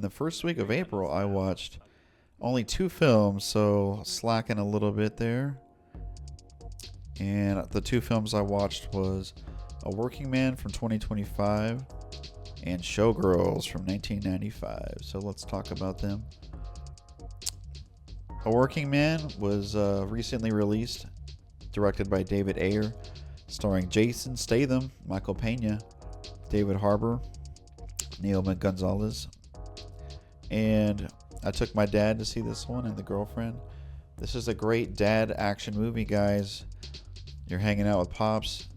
the first week of April, I watched only 2 films, so slacking a little bit there. And the 2 films I watched was A Working Man from 2025 and Showgirls from 1995. So let's talk about them. A Working Man was recently released, directed by David Ayer, starring Jason Statham, Michael Pena, David Harbour, Naomi Gonzalez. And I took my dad to see this one and the girlfriend. This is a great dad action movie, guys. You're hanging out with Pops,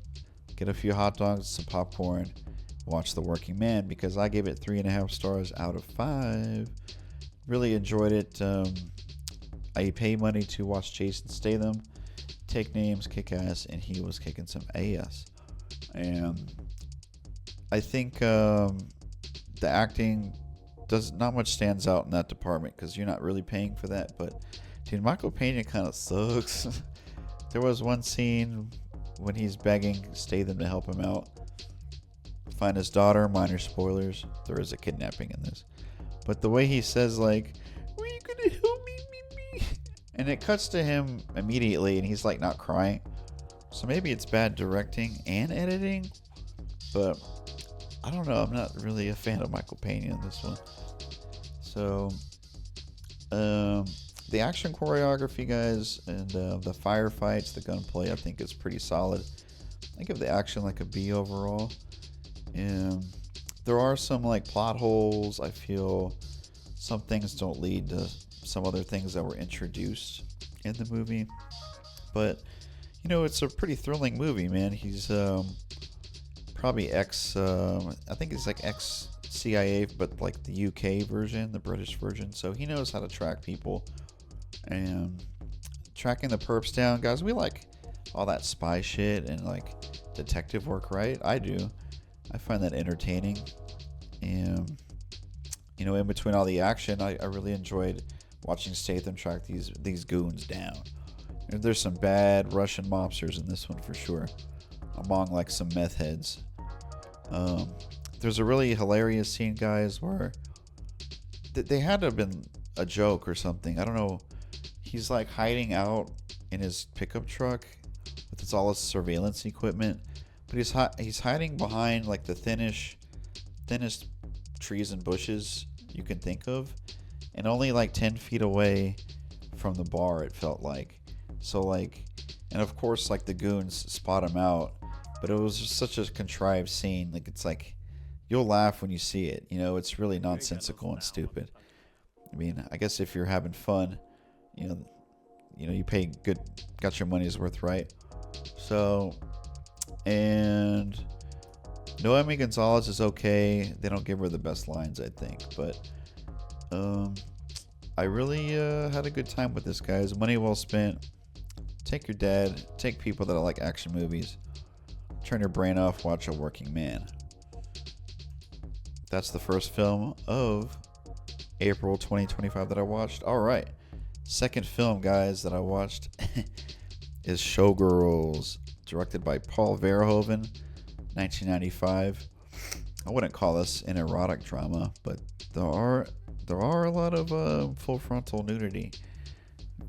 get a few hot dogs, some popcorn, watch The Working Man, because I gave it 3.5 stars out of 5. Really enjoyed it. I paid money to watch Jason Statham take names, kick ass, and he was kicking some ass. And I think the acting does not much stands out in that department because you're not really paying for that. But dude, Michael Pena kind of sucks. There was one scene when he's begging Statham to help him out, find his daughter. Minor spoilers, there is a kidnapping in this, but the way he says, like, "Are you gonna help me?" And it cuts to him immediately, and he's like not crying. So maybe it's bad directing and editing, but I don't know. I'm not really a fan of Michael Pena in this one. So, the action choreography, guys, and the firefights, the gunplay, I think is pretty solid. I give the action like a B overall. And there are some like plot holes. I feel some things don't lead to some other things that were introduced in the movie. But, you know, it's a pretty thrilling movie, man. He's probably I think it's like ex-CIA, but like the UK version, the British version. So he knows how to track people. And tracking the perps down, guys, we like all that spy shit and like detective work, right? I do. I find that entertaining. And, you know, in between all the action, I really enjoyed watching Statham track these goons down. And there's some bad Russian mobsters in this one for sure, among like some meth heads. There's a really hilarious scene, guys, where they had to have been a joke or something. I don't know. He's like hiding out in his pickup truck with all his surveillance equipment, but he's hiding behind like the thinnest trees and bushes you can think of, and only like 10 feet away from the bar, it felt like. So like, and of course like the goons spot him out, but it was just such a contrived scene. Like, it's like, you'll laugh when you see it, you know. It's really nonsensical and stupid. I mean, I guess if you're having fun, you know, you pay good, got your money's worth, right? So, and Noemi Gonzalez is okay. They don't give her the best lines, I think, but I really had a good time with this, guys. Money well spent. Take your dad, take people that like action movies, turn your brain off, watch A Working Man. That's the first film of April 2025 that I watched. All right. Second film, guys, that I watched is Showgirls, directed by Paul Verhoeven, 1995. I wouldn't call this an erotic drama, but there are a lot of full frontal nudity.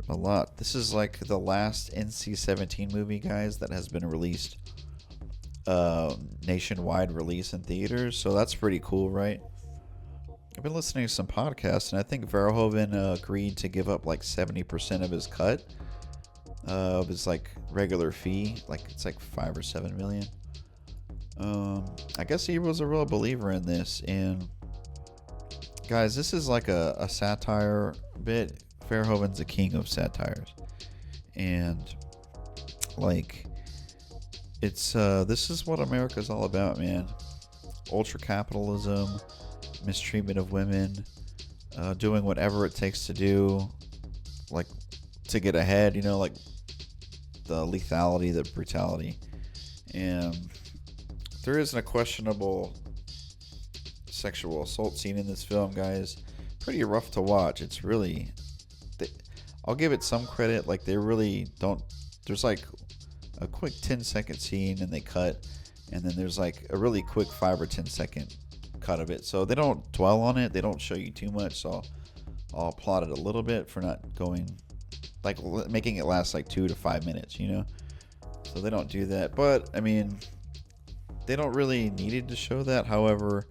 A lot. This is like the last NC-17 movie, guys, that has been released, nationwide release in theaters. So that's pretty cool, right? I've been listening to some podcasts, and I think Verhoeven agreed to give up like 70% of his cut of his like regular fee. Like, it's like 5 or 7 million. I guess he was a real believer in this. And guys, this is like a satire bit. Verhoeven's a king of satires, and like, it's this is what America's all about, man. Ultra capitalism, mistreatment of women, doing whatever it takes to do, like, to get ahead, you know, like the lethality, the brutality. And there isn't a questionable sexual assault scene in this film, guys. Pretty rough to watch. It's really, I'll give it some credit. Like, they really don't, there's like a quick 10-second scene and they cut, and then there's like a really quick 5 or 10 second cut of it. So they don't dwell on it. They don't show you too much. So I'll plot it a little bit for not going, like making it last like 2 to 5 minutes, you know? So they don't do that. But, I mean, they don't really needed to show that. However,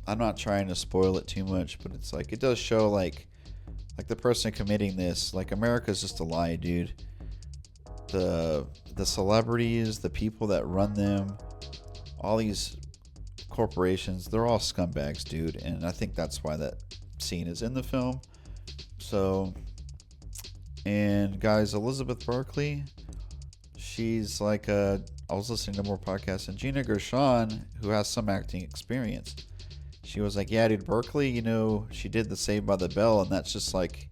I'm not trying to spoil it too much, but it's like, it does show like the person committing this, like America's just a lie, dude. The celebrities, the people that run them, all these corporations, they're all scumbags, dude. And I think that's why that scene is in the film. So, and guys, Elizabeth Berkley, she's like I was listening to more podcasts, and Gina Gershon, who has some acting experience, she was like, yeah, dude, Berkley, you know, she did the Saved by the Bell, and that's just like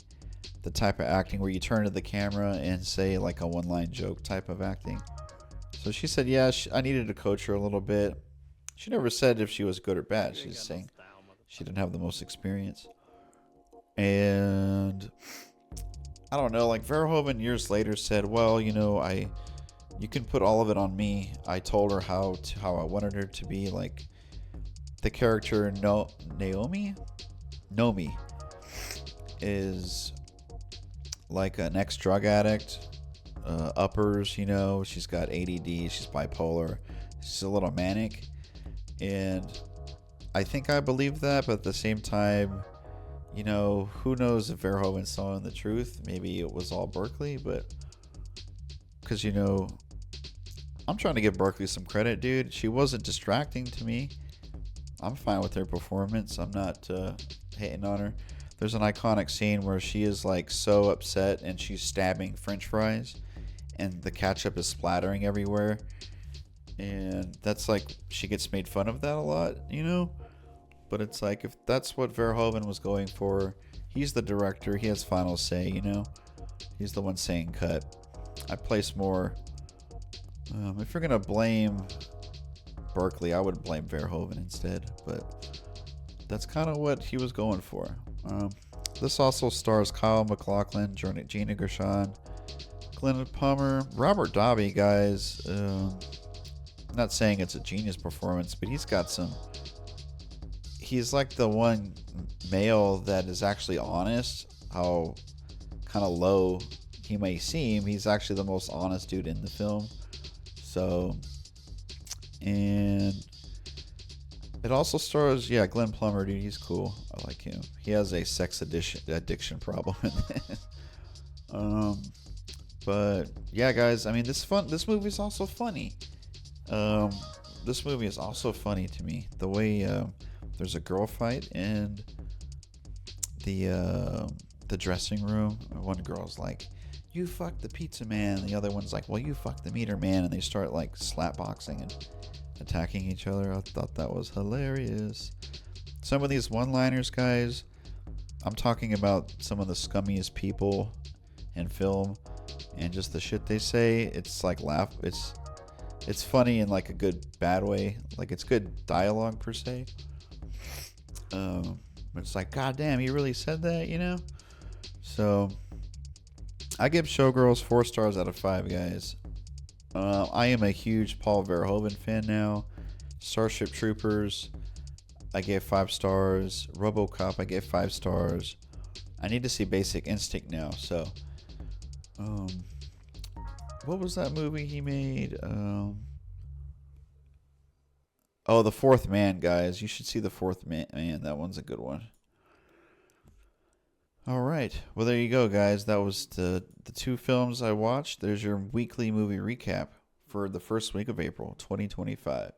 the type of acting where you turn to the camera and say like a one-line joke type of acting. So she said, yeah, I needed to coach her a little bit. She never said if she was good or bad. She's saying she didn't have the most experience. And I don't know, like Verhoeven years later said, well, you know, you can put all of it on me. I told her how I wanted her to be. Like the character Nomi is like an ex-drug addict, uppers, you know, she's got ADD, she's bipolar, she's a little manic, and I think I believe that, but at the same time, you know, who knows if Verhoeven's telling the truth. Maybe it was all Berkeley, but because, you know, I'm trying to give Berkeley some credit, dude. She wasn't distracting to me. I'm fine with her performance. I'm not hating on her. There's an iconic scene where she is like so upset and she's stabbing French fries and the ketchup is splattering everywhere. And that's like, she gets made fun of that a lot, you know? But it's like, if that's what Verhoeven was going for, he's the director, he has final say, you know? He's the one saying cut. I place more. If you're going to blame Berkeley, I would blame Verhoeven instead. But that's kind of what he was going for. This also stars Kyle MacLachlan, Gina Gershon, Glenn Plummer, Robert Davi, guys. I'm not saying it's a genius performance, but he's got some... He's like the one male that is actually honest. How kind of low he may seem, he's actually the most honest dude in the film. So, and it also stars, Glenn Plummer, dude. He's cool. I like him. He has a sex addiction problem. But yeah, guys. I mean, this movie is also funny. This movie is also funny to me. The way there's a girl fight in the dressing room. One girl's like, "You fuck the pizza man." The other one's like, "Well, you fuck the meter man." And they start like slap boxing and attacking each other. I thought that was hilarious. Some of these one-liners, guys, I'm talking about some of the scummiest people in film, and just the shit they say. It's like it's funny in like a good bad way. Like it's good dialogue per se. But it's like, God damn, he really said that, you know? So I give Showgirls 4 stars out of 5, guys. I am a huge Paul Verhoeven fan now. Starship Troopers, I gave 5 stars. RoboCop, I gave 5 stars. I need to see Basic Instinct now. So, what was that movie he made? The Fourth Man, guys. You should see The Fourth Man. That one's a good one. All right. Well, there you go, guys. That was the 2 films I watched. There's your weekly movie recap for the first week of April 2025.